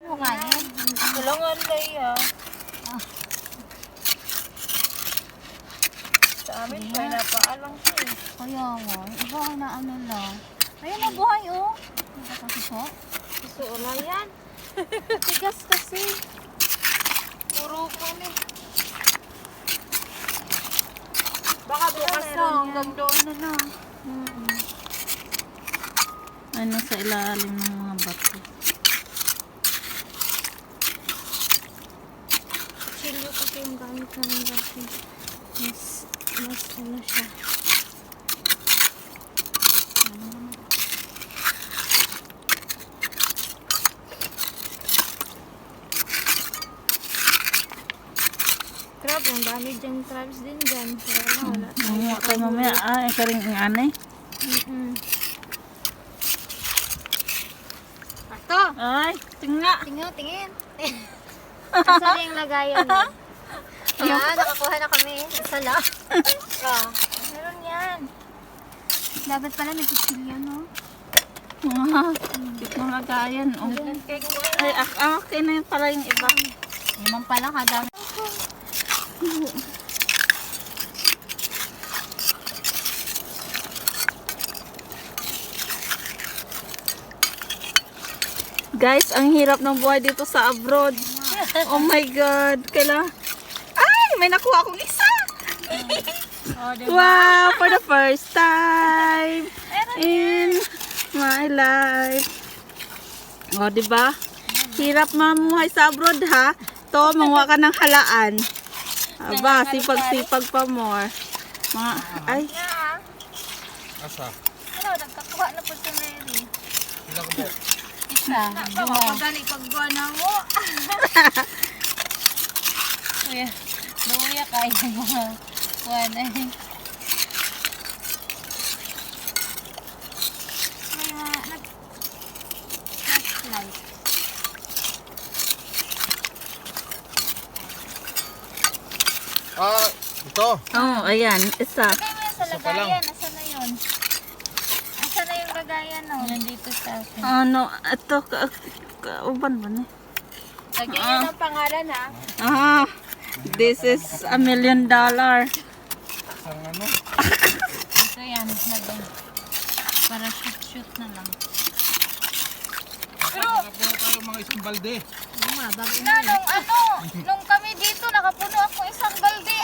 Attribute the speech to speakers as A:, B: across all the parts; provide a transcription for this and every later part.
A: Kumain.
B: Kulangan lay Sa amin pa napaalang ko eh.
A: Kaya nga, iba na ano lang. Ayun na buhay oh. Nakakasuso.
B: Gusto wala yan.
A: Tigas kasi.
B: Puro ko ni. Baka bukas na hanggang doon na lang.
C: Ano sa ilalim ng mga bato.
B: Chilyo kasi yung gamit namin dati. Mas ano siya. Crab, ang dami dyan crabs din dyan. Wala.
C: Mga kayo mamaya, ikaring ang anay.
B: Ato!
C: Ay, tinga.
B: Tingin. Asan yung lagayan mo? Nakakuha na kami. Isa lang. Meron yan.
A: Dapat pala may kutsilyo no?
C: Mga lagayan. Oh. Ay, okay na yun pala yung iba.
A: Naman pala kadami.
C: Guys, ang hirap ng buhay dito sa abroad. Oh my God. Ay, may nakuha akong isa. Wow, for the first time in my life. O, diba? Hirap mamuhay sa abroad, ha? To, manguha ka ng halaan. Aba, sipag-sipag pa more. Ay,
D: Asa?
B: Ano, nagkakuha na po si Mary.
D: Sila ko po.
A: Isa.
B: Pagdali pagbuha na mo.
A: Kuya. Luya kayo mga kuwan eh.
B: May nag-flashlight.
D: Ito.
C: oh, ayan, isa.
B: Lagay mo yan sa
D: Isa pa lang.
B: lagayan. Nasaan na yun? Nasaan na yung lagayan no?
A: Nandito sa akin.
C: Ano, ito, kauban ba na?
B: Lagyan nyo ng pangalan ha.
C: This is $1 million.
D: Isang ano?
A: Ito yan. Lagay. Para shoot na lang.
D: Nakapuno tayo mga isang balde.
B: Nung kami dito, nakapuno ako isang balde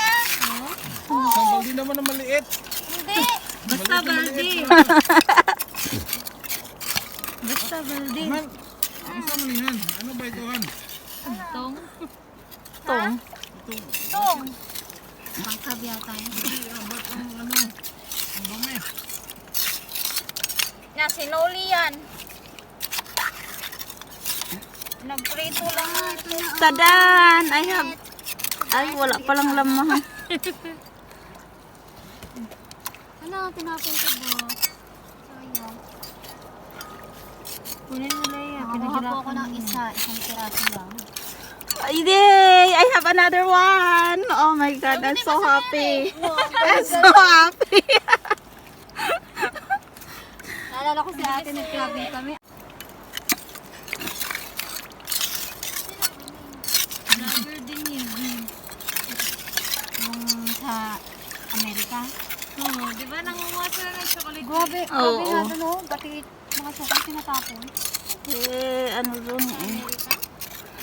D: Isang balde naman na maliit.
B: Hindi.
A: Basta baldi. Basta baldi.
D: Man, ano sa manihan? Ano ba ito, Han?
A: Tong.
C: Tong.
B: Tong.
A: Pangkabi yata yun.
D: Hindi, ba't ang ano? Ang dumi.
B: Sinuli yan. Nagprito lang ito.
C: Tadan! Ay, wala palang lamahan.
A: Ano, tinapon ko ba? Sayang.
B: Kunin mo na yan.
A: Nakakuha po ako ng isang piraso lang.
C: Yay! I have another one! Oh my God, I'm so happy. I'm so happy.
A: Naalala ko si ate, nag-clubbing kami. Vlogger din yun. Yung sa Amerika.
B: Oo, di ba nangunguha sila ng chocolate?
A: Grabe,
C: Oo.
A: grabe nga doon oh. Pati mga sukal tinatapon.
C: Ano dun eh?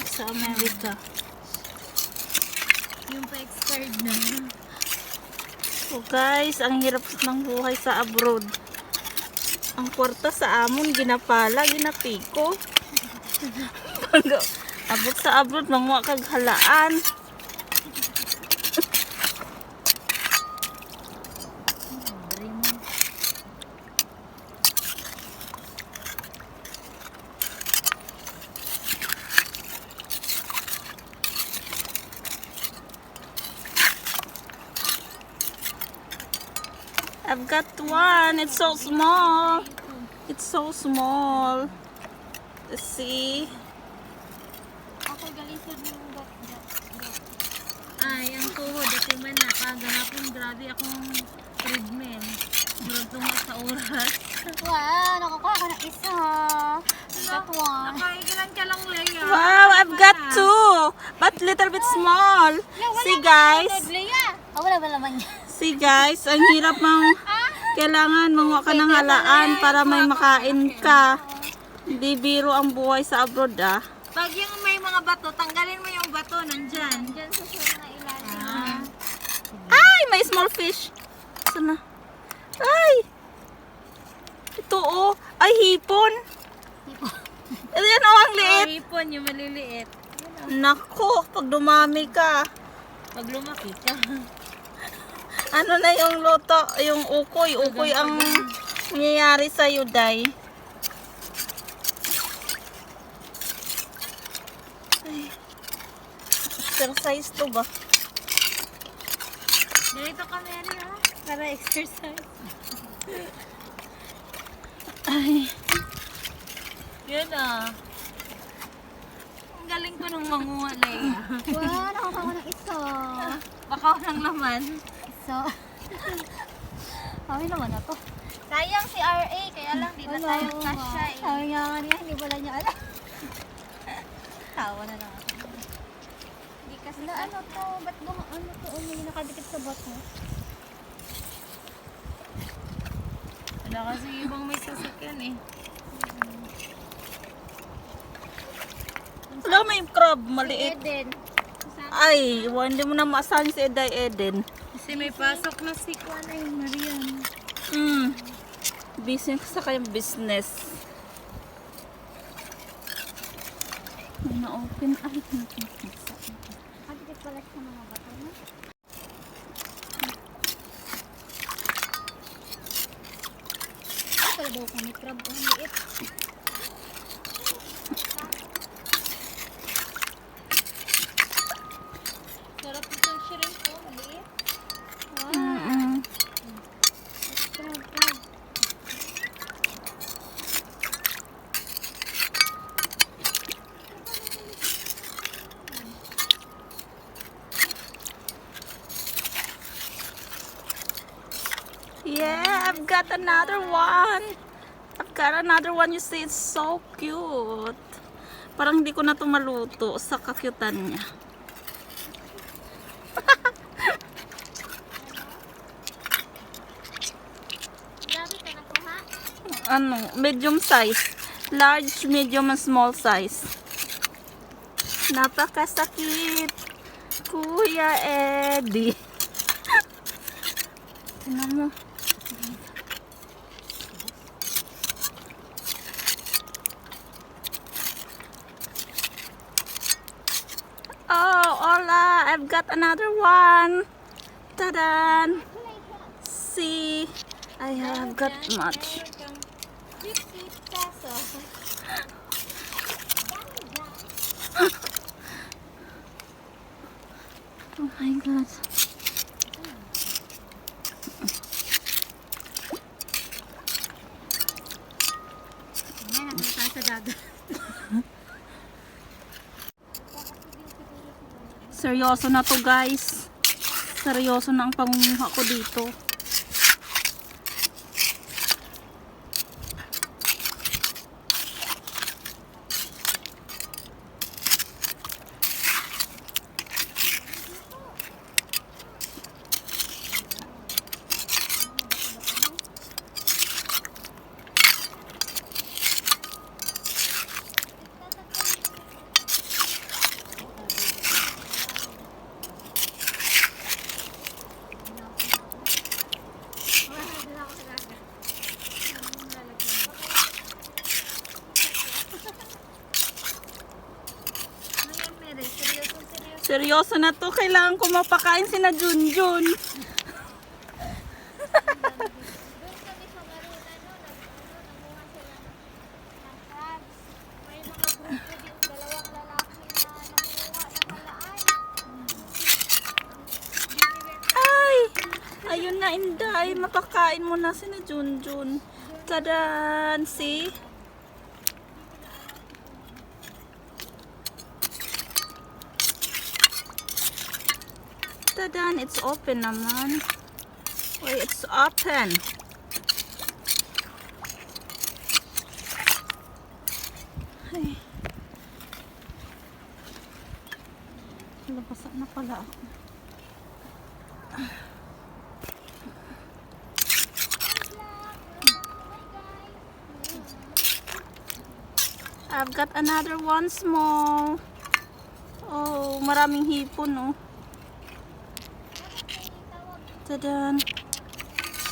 C: Sa Amerika.
A: Yung pa-expired na.
C: So guys, ang hirap ng buhay sa abroad. Ang kwarta sa amon, ginapala, ginapiko. Pag abot sa abroad, manguha kag halaan. I've got one. It's so small. It's so small. Let's see.
A: Ako galisod yung ay, ang tuhod. Dati man na. Kaganapon, grabe akong treadmill. Murag tunga sa oras.
B: Wow, nakukuha ka ng isa.
A: That one.
B: Nakailan ka lang, Leia.
C: Wow, I've got two. But little bit small. See guys.
A: Leia. Oh, wala ba naman yan?
C: See guys, ang hirap kailangan manguha ka ng halaan para may makain ka. Hindi biro ang buhay sa abroad ah.
B: Pag yung may mga bato, tanggalin mo yung bato, nandyan.
A: Diyan sa sura na ilalim.
C: Ay, may small fish. Sana? Ay! Ito oh. Ay, hipon. Ayan oh, ang liit.
B: Hipon, yung maliliit.
C: Nako, pag dumami ka.
B: Pag lumaki ka.
C: Ano na yung luto? Yung ukoy. Ukoy ang nangyayari sa'yo, Day. Ay. Exercise to ba?
B: Ganito ka, Mary, ha? Para exercise.
C: Ay.
B: Yun ah. Ang galing ko nung manguha, Leia.
A: Wow, nakakuha ko ng isa.
B: Baka walang laman.
A: Isa. Kami naman na to.
B: Sayang si RA, kaya lang di na tayo kasya eh.
A: Sabi nga kanina, hindi pala niya alam.
B: Tawa na lang ako.
A: Hindi kasi na ano to, ba't ano to, may nakadikit sa bot mo?
B: Wala kasi ibang may sasakyan eh.
C: Wala, may crab. Maliit.
A: Eden.
C: Ay, hindi mo na maasahan si Eday Eden.
B: Kasi may pasok na si Kuan ay Marian.
C: Business sa kayong business. Na-open. Ay,
A: Nakadikit pala sa mga bato mo. Pala daw kami crab ang liit.
B: Sarap itong shrimp po, maliit.
A: Crab, crab.
C: Yeah, I've got another one. I've got another one. You see, it's so cute. Parang hindi ko na ito maluto sa kakyutan niya.
A: Dami ka nakuha?
C: Ano, medium size. Large, medium, and small size. Napakasakit. Kuya Eddie. Tingnan mo. Oh, hola! I've got another one. Ta-da! See, I have got much.
A: 50 pesos.
C: Oh my God.
A: Ayan, nandun tayo sa dagat.
C: Seryoso na to, guys. Seryoso na ang pangunguha ko dito. Seryoso na to. Kailangan ko mapakain sina Junjun. Ay! Ayun na, Inday. Mapakain mo na sina Junjun. Tadan! See? Tadan, it's open naman. Wait, it's open. Ay. Labasan na pala ako. I've got another one small. Oh, maraming hipon, oh. Tadan.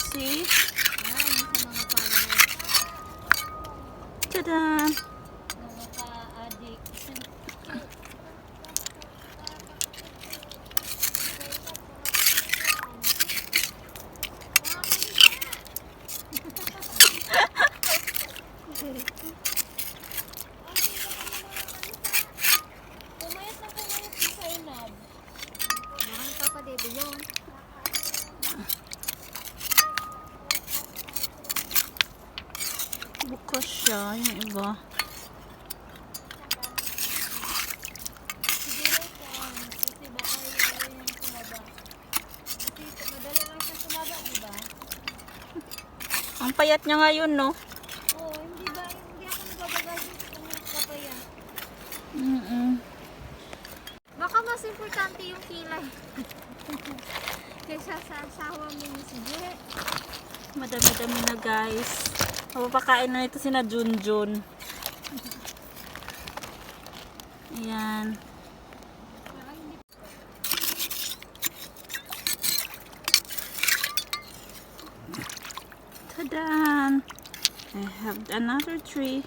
C: See? Tadan.
A: Nakaka-addict. Pumayas na pumayas si Zainab. Mahal pa pa, Dede, yun.
C: Bukas siya, yung iba.
A: Siguro kasi baka yung sumaba. Kasi madali lang siya sumaba, di ba?
C: Ang payat niya ngayon, no?
A: Oo, hindi ba? Hindi ako nagbabagal sa kanyang kapaya. Baka mas importante yung kilay. Kaysa sa asawa mo ni si Je.
C: Madami-dami na, guys. Mapapakain na ito sina Junjun. Ayan. Tadan! I have another tree.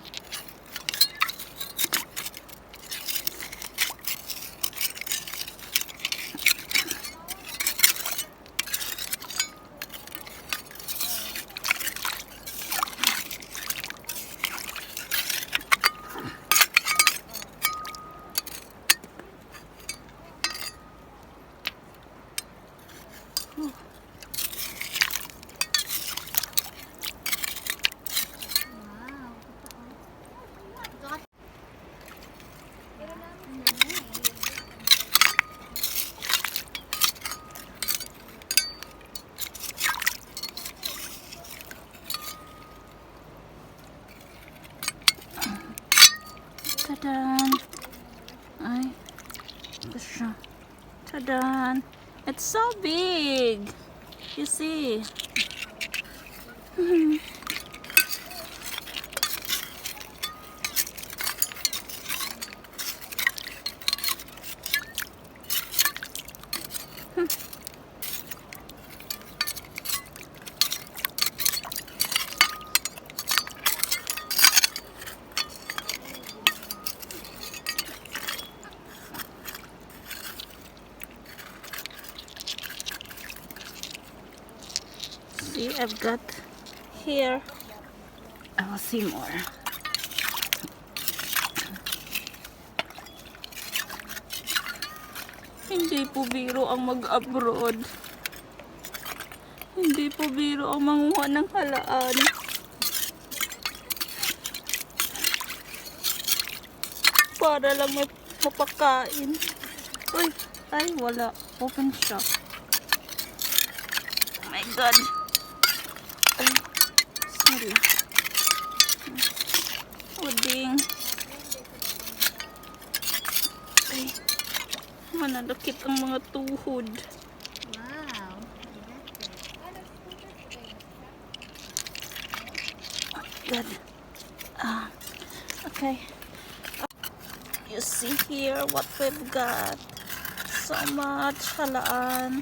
C: Tadan! Ay, ito siya. Tadan! It's so big! You see? See, I've got here. I will see more. Hindi po biro ang mag-abroad. Hindi po biro ang manguha ng halaan. Para lang may mapakain. Uy, ay wala. Open shop. Oh my God. Ay, sila. Uding. Ay, manalakit ang mga tuhod.
A: Wow.
C: Good. Okay. You see here what we've got. So much halaan.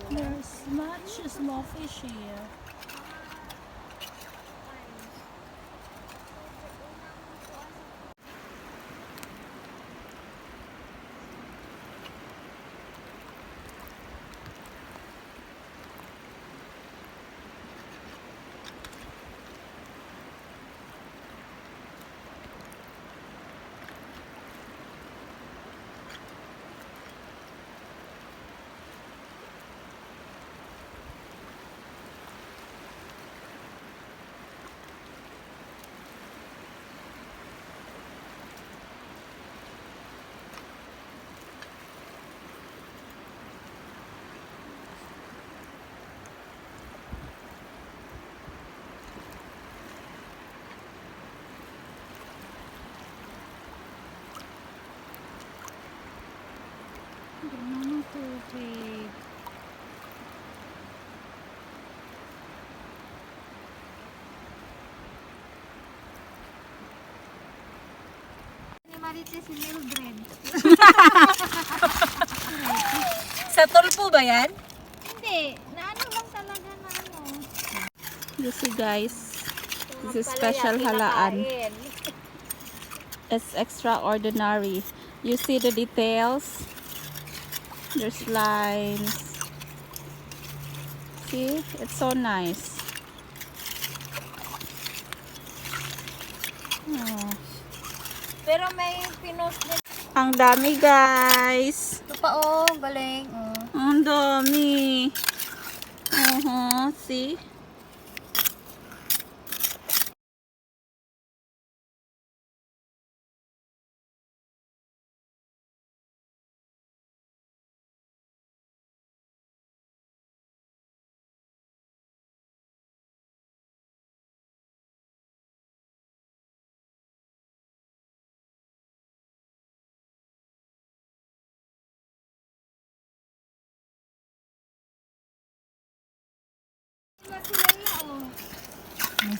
C: There's much small fish here.
A: Marites si Mildred.
B: Sa tulpo ba yan?
A: Hindi, naano lang talaga na ano.
C: You see guys, this is special halaan. It's extraordinary. You see the details. There's lines. See, it's so nice. Oh.
A: Pero may pinost din.
C: Ang dami guys.
A: Ito pa oh, galing.
C: Ang dami. See?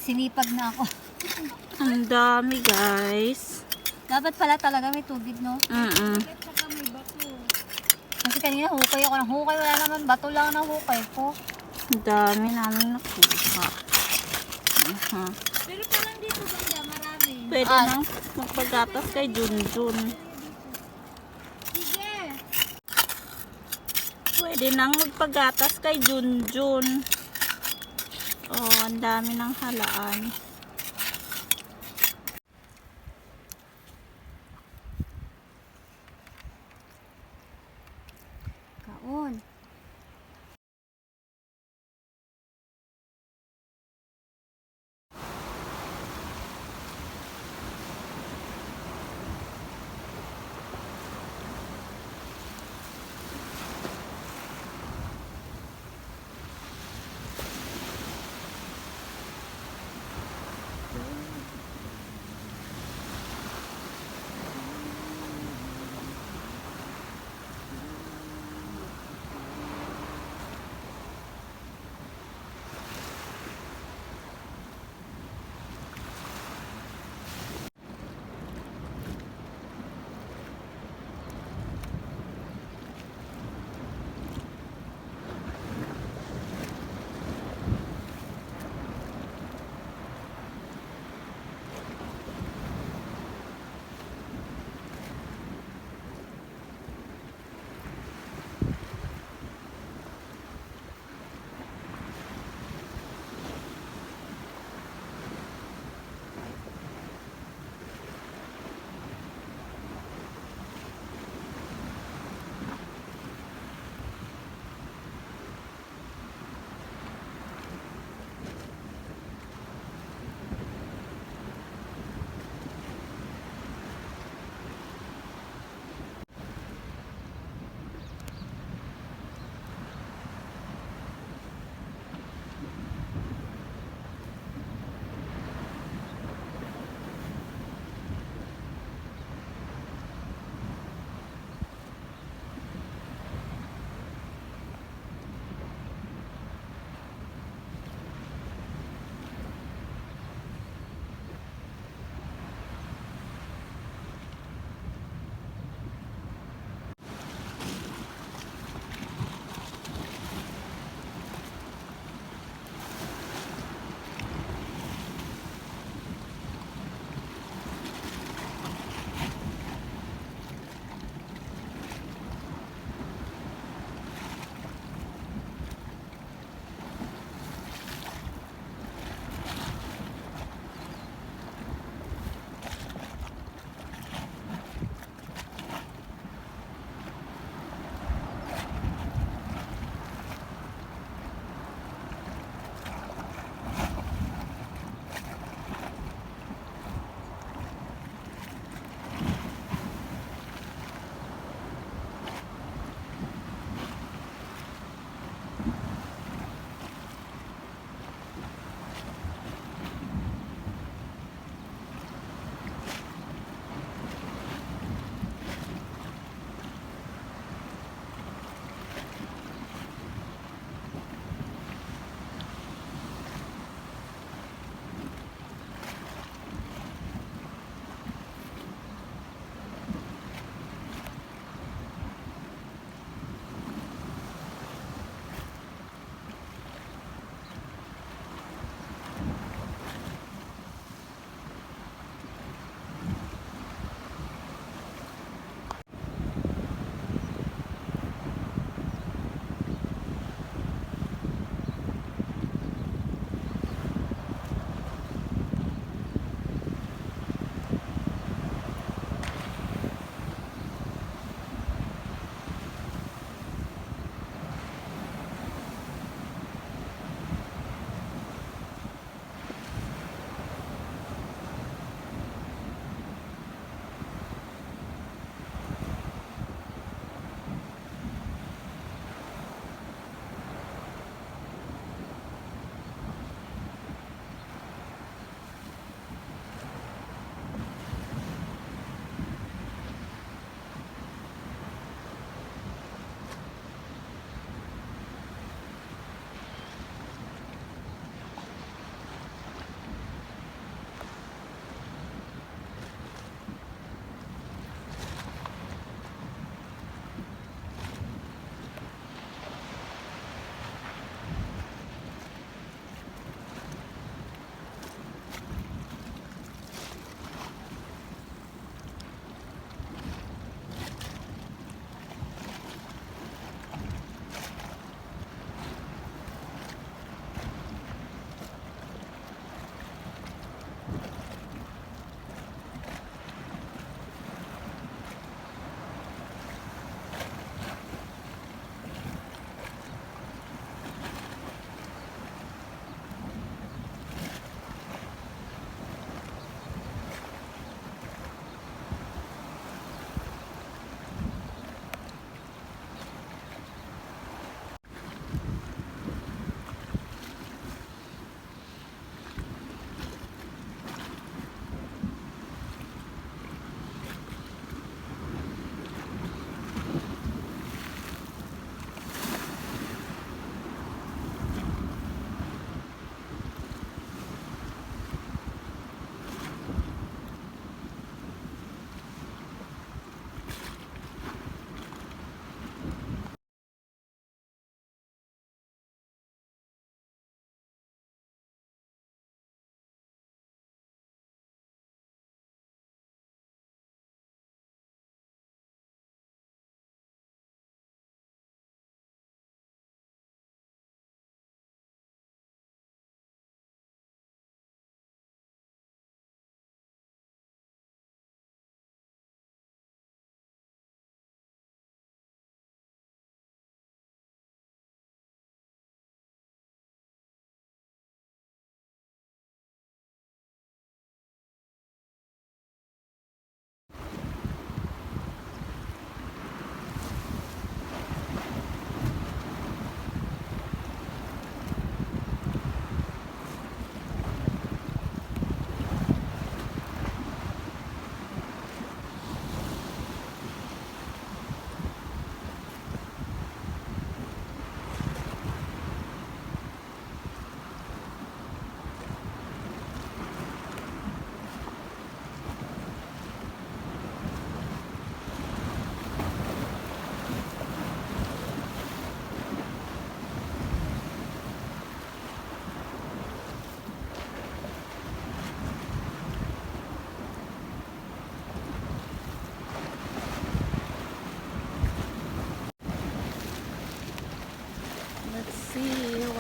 A: Sinipag na ako.
C: Ang dami guys.
A: Dapat pala talaga may tubig, no? Kasi kanina hukay ako ng hukay. Wala naman, bato lang ng hukay ko.
C: Ang dami namin nakuha.
A: Pero parang dito banda, marami.
C: Pwede nang magpagatas kay Junjun.
A: Sige.
C: Pwede nang magpagatas kay Junjun. Oh, ang dami ng halaan.
A: Kaon.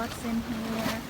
B: what's in here.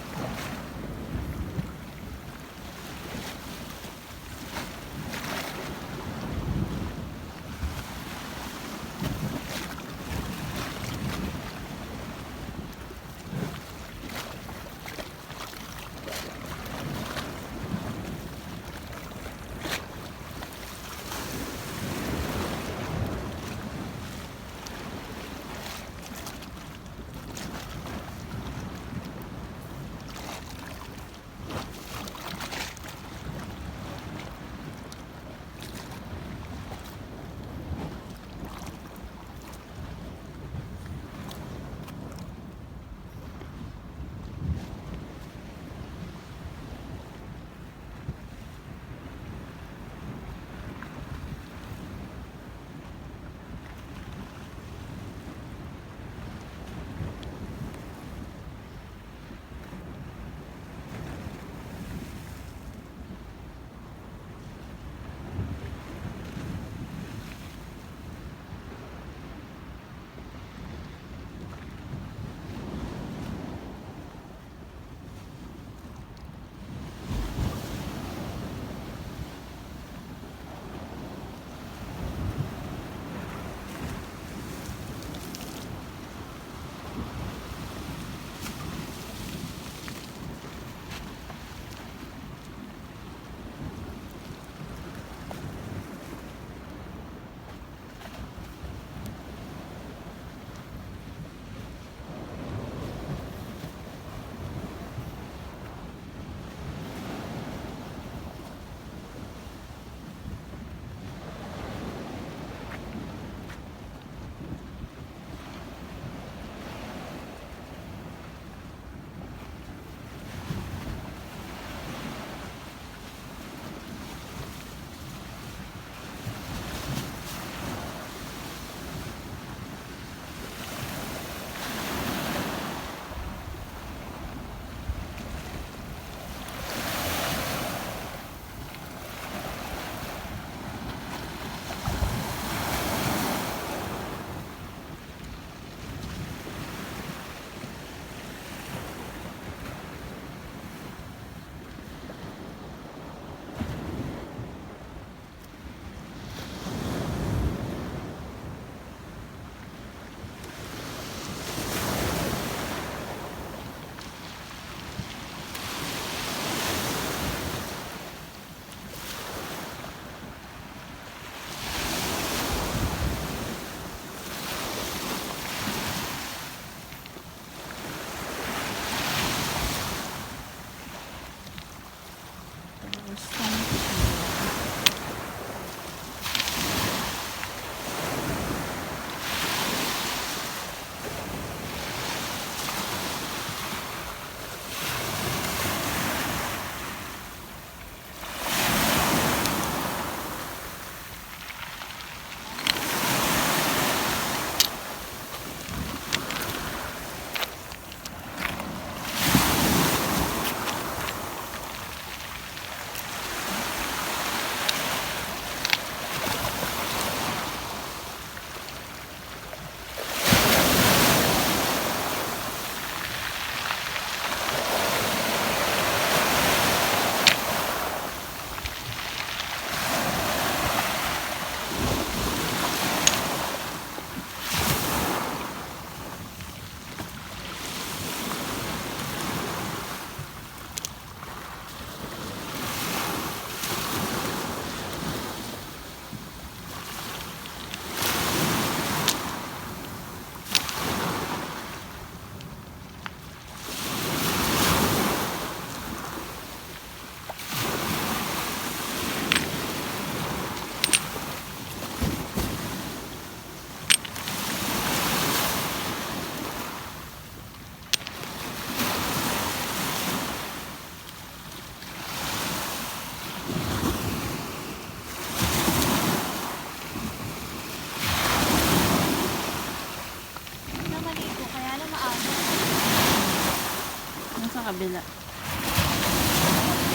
C: kabila.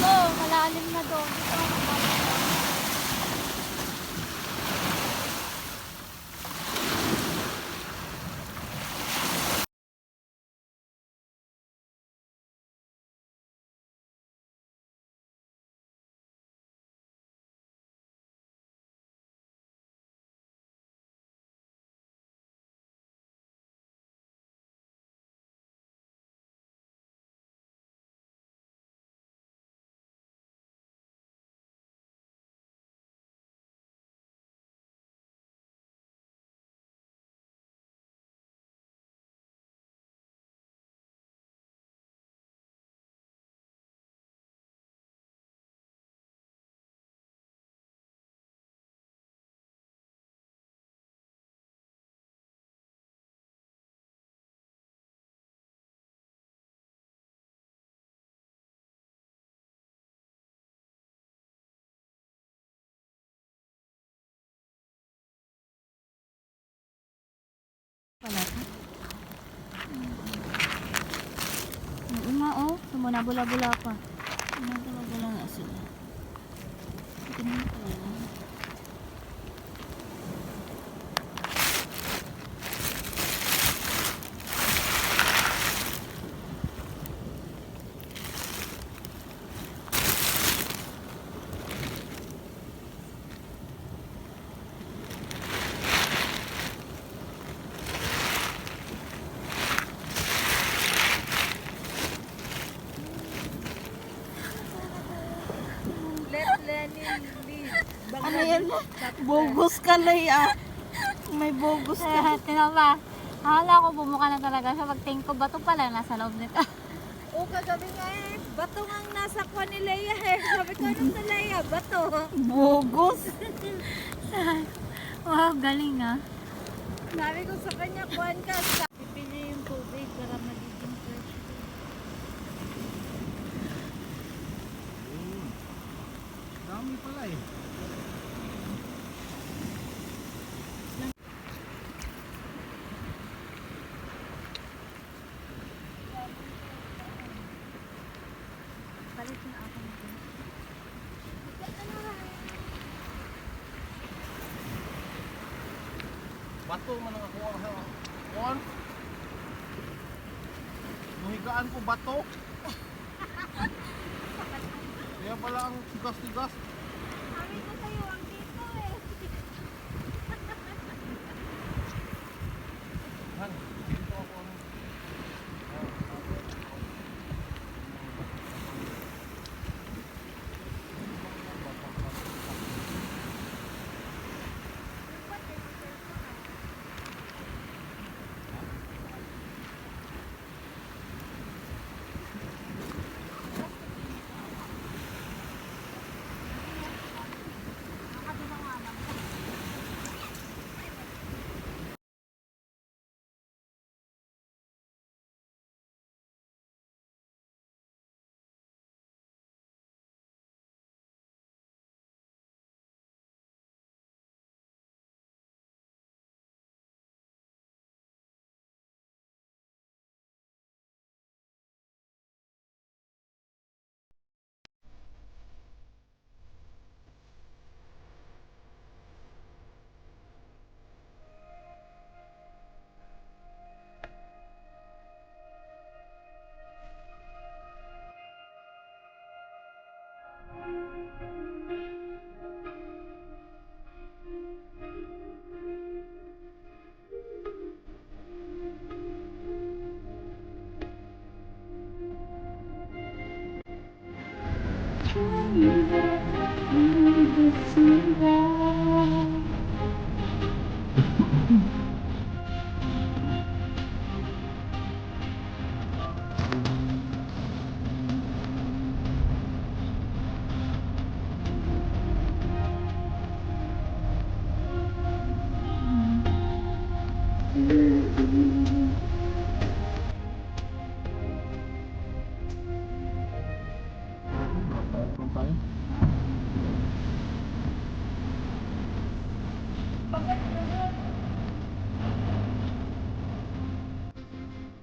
B: Oo, malalim na doon. Ito, Pala to. Nga oh, sumunabula-bula pa.
C: Sumunabula nga sila. Tingnan ko lang.
A: Let Lenin lead.
C: Ano yan? Bogus ka, Lay, ah. May bogus ka.
B: Tingnan ba? Akala ko bumuka na talaga siya. Pagtingin ko, bato pala nasa loob nito.
A: O kagabi nga eh, bato nga ang nasa kuha ni Leia eh. Sabi ko, ano sa Leia? Bato.
C: Bogus.
B: Wow, galing ah.
A: Sabi ko sa kanya, kuhan ka. Pipili yung tubig para magiging fresh.
D: Dami pala eh.
B: Balik na ako nito.
D: Bato man ang ako kuhan. Nuhigaan ko bato. Kaya pala ang tigas-tigas.
A: Sabi ko sa'yo, ang dito eh.
D: Han, dito ako.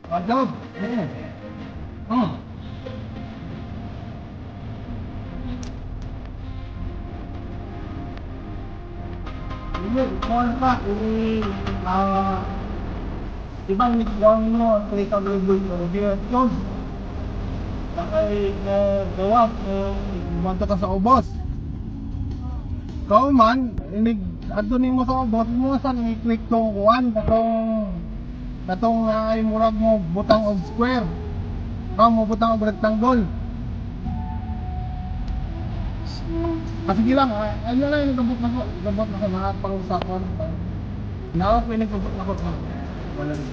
D: Adab. Ini kuan Pak, ini ibang kuan mo, kay kabulbul ko dia yun. Kay gawa banto ka sa ubos. Kau man, ini adto nimo sa ubos mo sa i-click tong kuan katong ay murag mo butang og square. Kau mo butang og rectangle. Sige lang, ano lang yung gabot na ko, mga pang-usapan. Nawak may nagbabot na ko. Wala rin.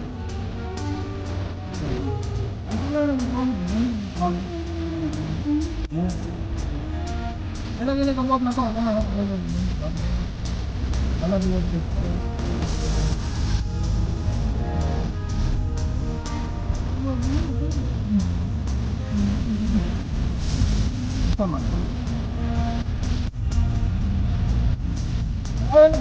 D: Ano lang yung gabot? Ano lang yung gabot na ko? Ano lang yung gabot? Sama. Ano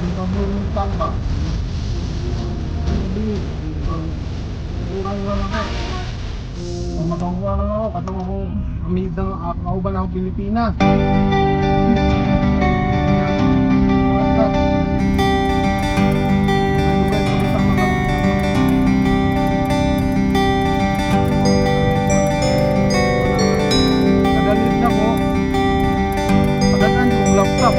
D: Dito mo yung tamba. Hindi. Kurang lang ako. Kung magawa lang ako, katong ako amidang kauban ako Pilipinas. Nagalit na ko. Pagkatan yung laptop.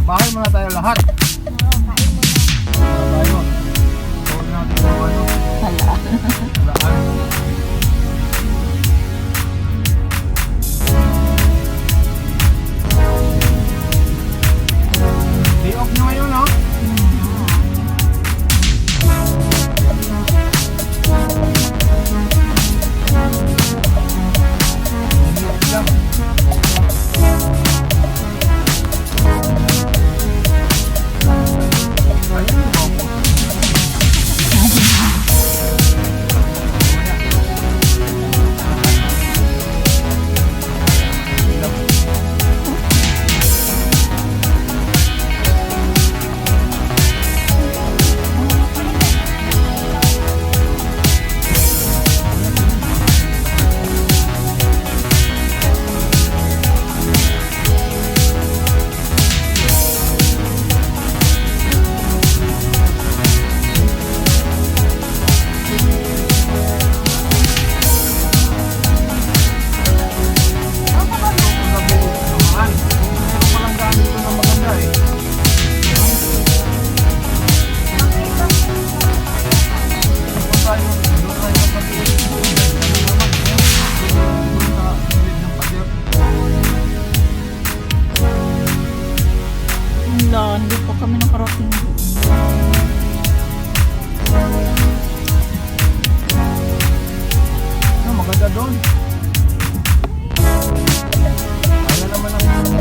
D: Bahay muna tayo lahat. Tayo. Huwag natin yung ano. Halaan. Day off nyo ngayon, no? Day off lang.
C: Hindi po kami nakarating.
D: Maganda doon. Kaya naman ang natin.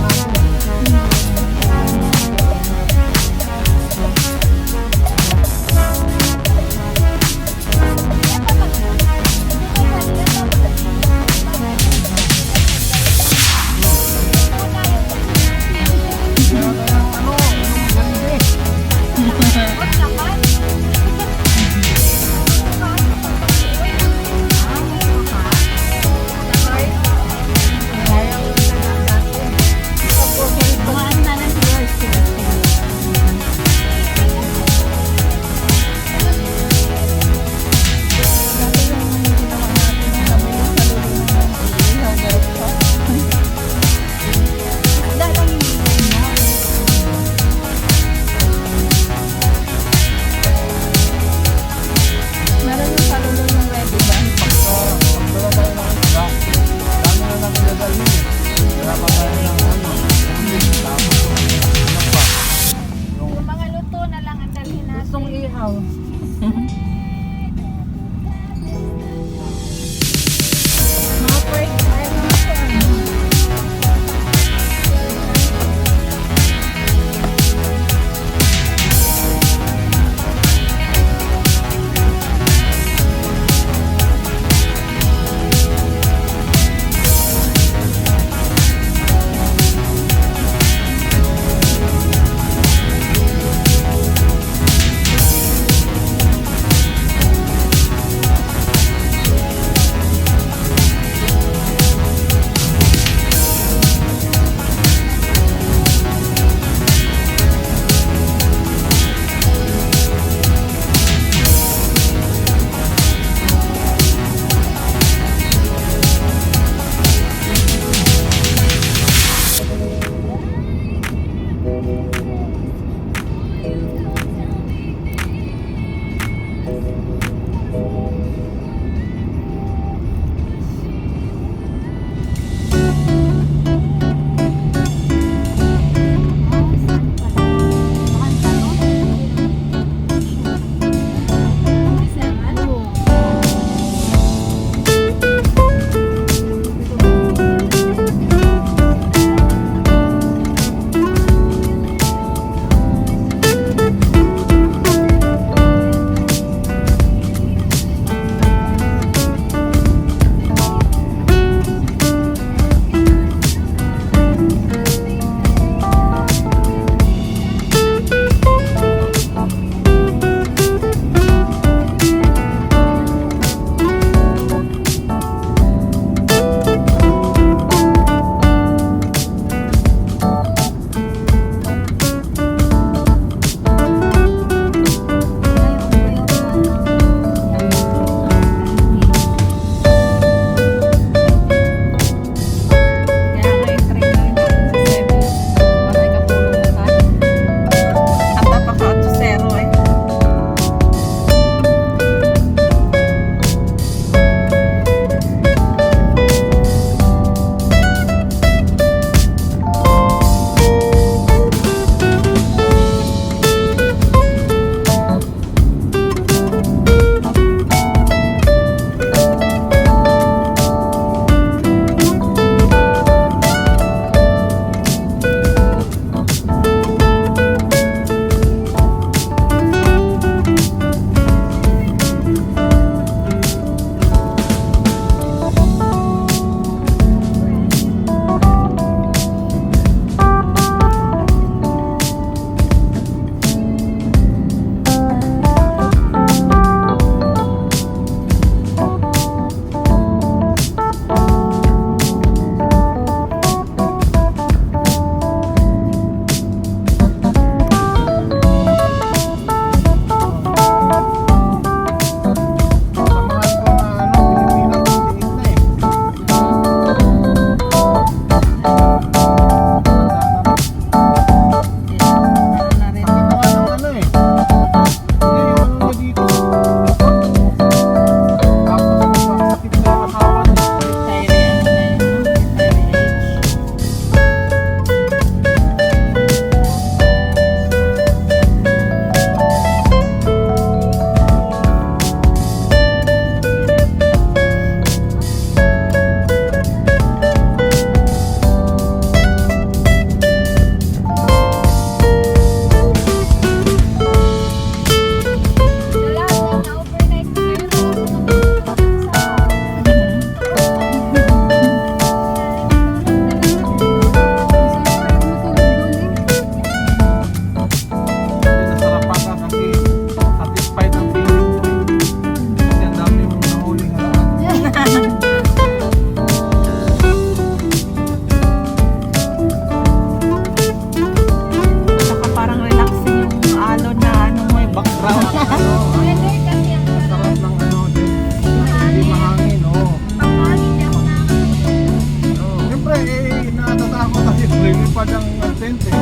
D: lumipad ang tent eh.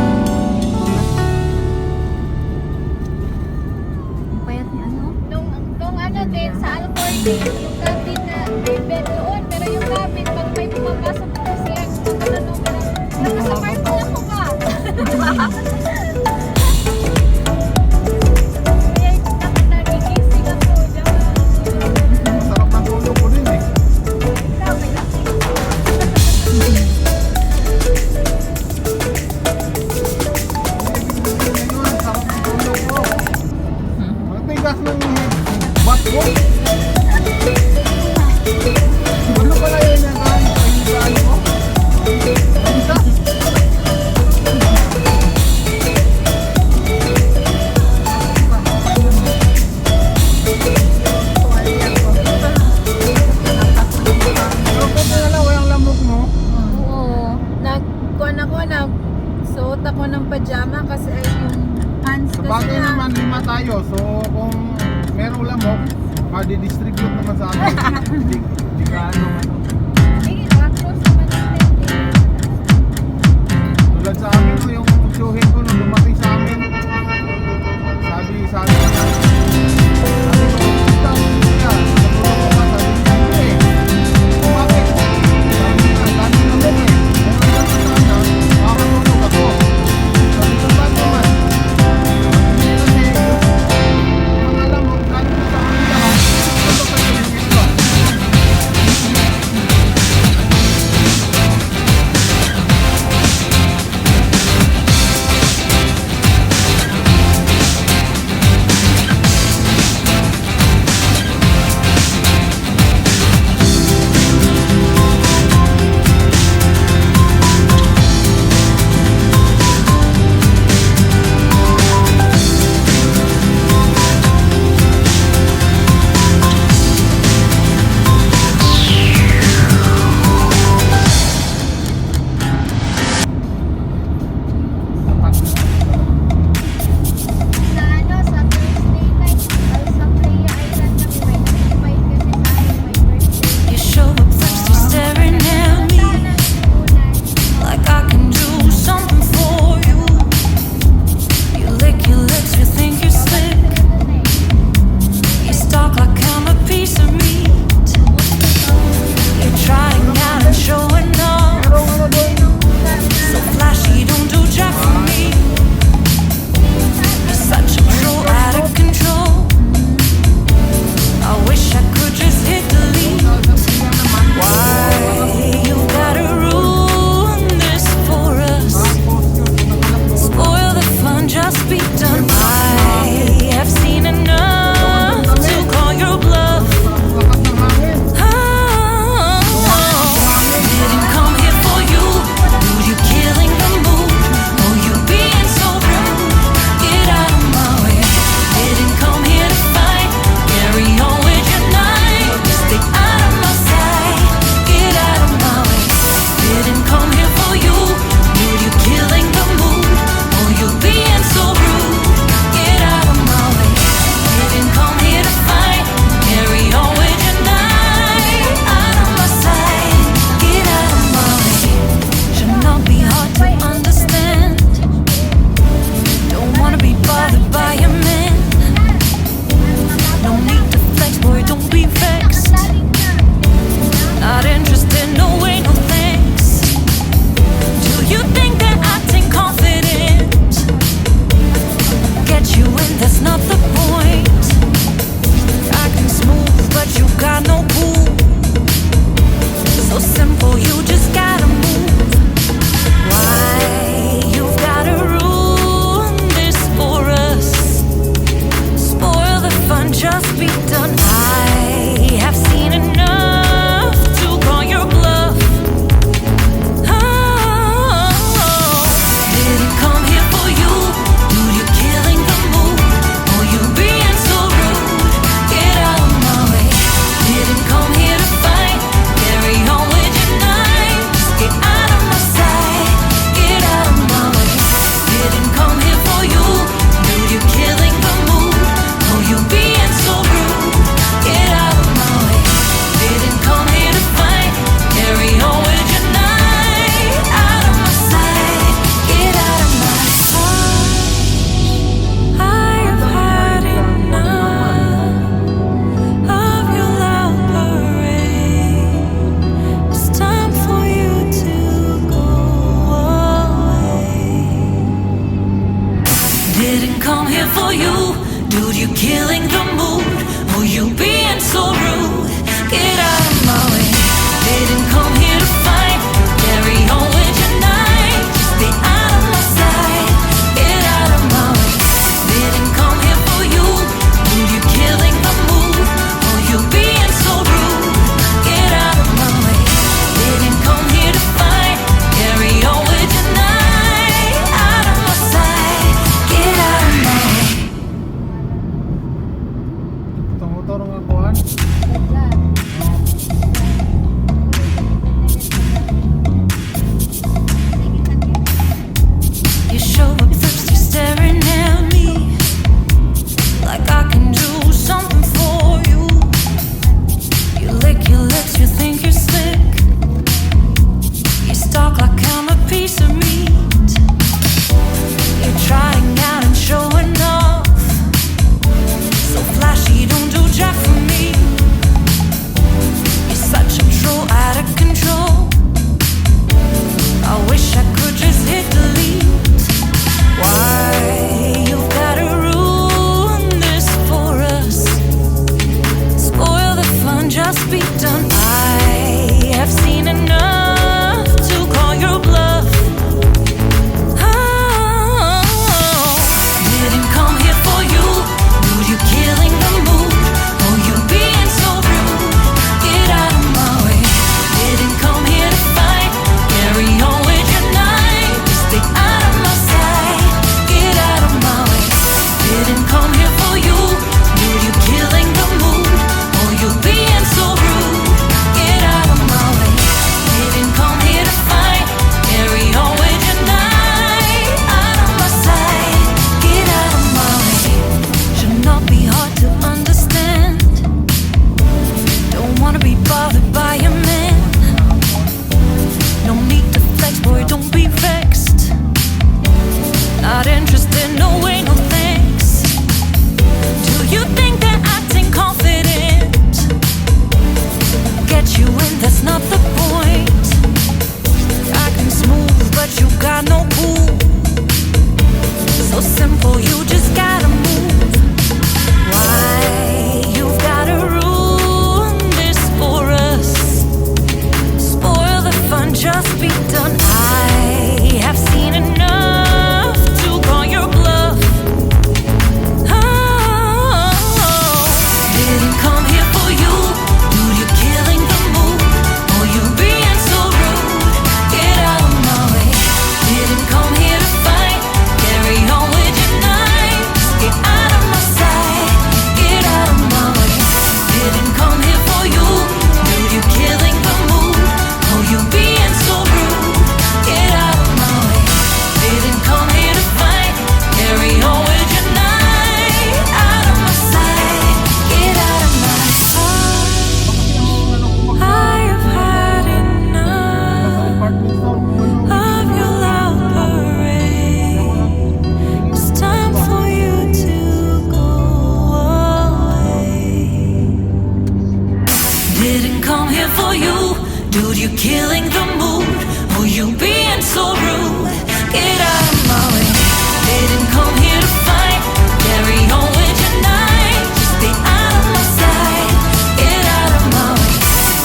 B: Ang payat ni ano?
A: Nung ano din, sa Alcorte, yung cabin na may bed doon, pero yung cabin, pag may pumapasok na siya, nung nasa parking ako ba? Kaya nagigising ako, diyan.
D: Masarap na tulog ko din eh.
A: Grabe lang.
D: Ngayon, sarap na tulog ko. Ang tigas ng bat ko. Ano pala yun yung kain ko? Isa? Pero kung nalawa yung lamok mo,
C: Oo. Nagkuhan ako, nagsuot ako ng pajama kasi ay yung pants
D: sa
C: kasi
D: bagay
C: na.
D: naman 5 tayo. So kung merong lamok, di-distribute naman sa akin. Di ka ano.
A: Eh, across naman yung tent eh.
D: Tulad sa amin ko, yung tsuhin ko nung dumating sa amin. Sabi niya, sabi ko, "Puta, kuya, natulog ko ka." Sabi niya, "Hindi eh." Bakit? Sabi niya, "Dami na mo eh. Kung hanggang sa sana, makakatulog ako." Sabi ko, "Ba't naman?" Sabi niya, "Kasi yung mga lamok, galing sa amin lahat. Ito kasi yung ito."
E: for you. Dude, you killing the mood. Oh, you being so rude. Get out of my way. Didn't come here to fight. Carry on with your night. Just stay out of my sight. Get out of my way. Didn't come here for you. Dude, you killing the mood. Oh, you being so rude. Get out of my way. Didn't come here to fight. Carry on with your night. Out of my sight. Get out of my way.
D: Motor nga kuhan.
E: You show up first, you're staring at me like I can do something for you. You lick your lips, you think you're slick. You stalk like I'm a piece of meat. You're trying out and showing off. So flashy, don't do jack for me. You're such a troll, out of control. I wish I could just hit delete. Why you've gotta ruin this for us? Spoil the fun, just be done. I have seen enough to call your bluff. Oh, didn't come here for you. Dude, you killing the mood. Oh, you being so rude. Get out of my way. Didn't come here to fight. Carry on with your night. Just stay out of my sight. Get out of my way. Didn't come here for you. Dude, you killing the mood. Oh, you being so rude. Get out of my way. Didn't come here to fight. Carry on with your night. Out of my sight. Get out of my way. Should not be hard to understand. Don't wanna be bothered by a man. No need to flex, boy, don't be vexed. Not interested, no way, no thanks. Do you think that acting confident get you in? That's not the point. Acting smooth, but you got no cool. So simple, you just gotta move. Why you've gotta ruin this for us? Spoil the fun, just be done. I have seen enough to call your bluff. Oh, didn't come here for you. Dude, you killing the mood. Oh, you being so rude. Get out of my way. Didn't come here to fight. Carry on with your night. Just get out of my sight. Get out of my way. Didn't come here for you. Dude, you killing the mood. Oh, you being so rude. Get out of my way. Didn't come here to fight. Carry on with your night. Out of my sight. Get out of my sight. I have had enough of your loud parade. It's time for you to go away. Didn't come here for you. Dude, you killing the mood. Oh, you being so rude. Get out of my way. Didn't come here to fight. Carry on with your night. Just stay out of my sight. Get out of my way.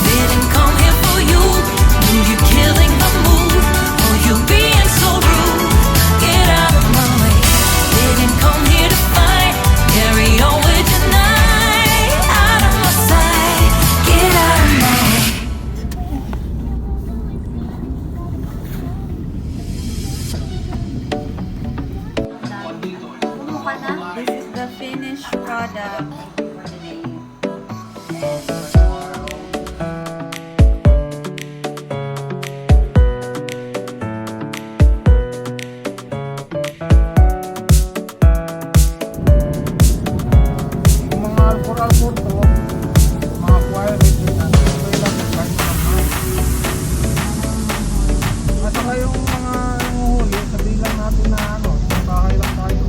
E: Didn't come here for you. Dude, you killing the mood. Oh, you being so rude. Get out of my way. Didn't come here to fight. Carry on with your night. Out of my sight. Get out of my way.
C: This is the finished product.
D: Yung mga alcohol to, mga choir rate na ito lang kahit naman. At saka yung mga huli, sabihin lang natin na ano, bahay lang tayo.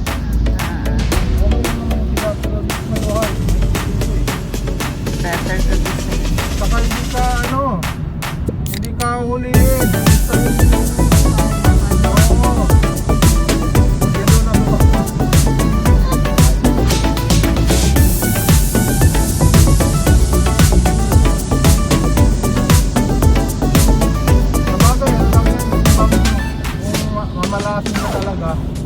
D: Okay naman yung sila, may buhay. ka.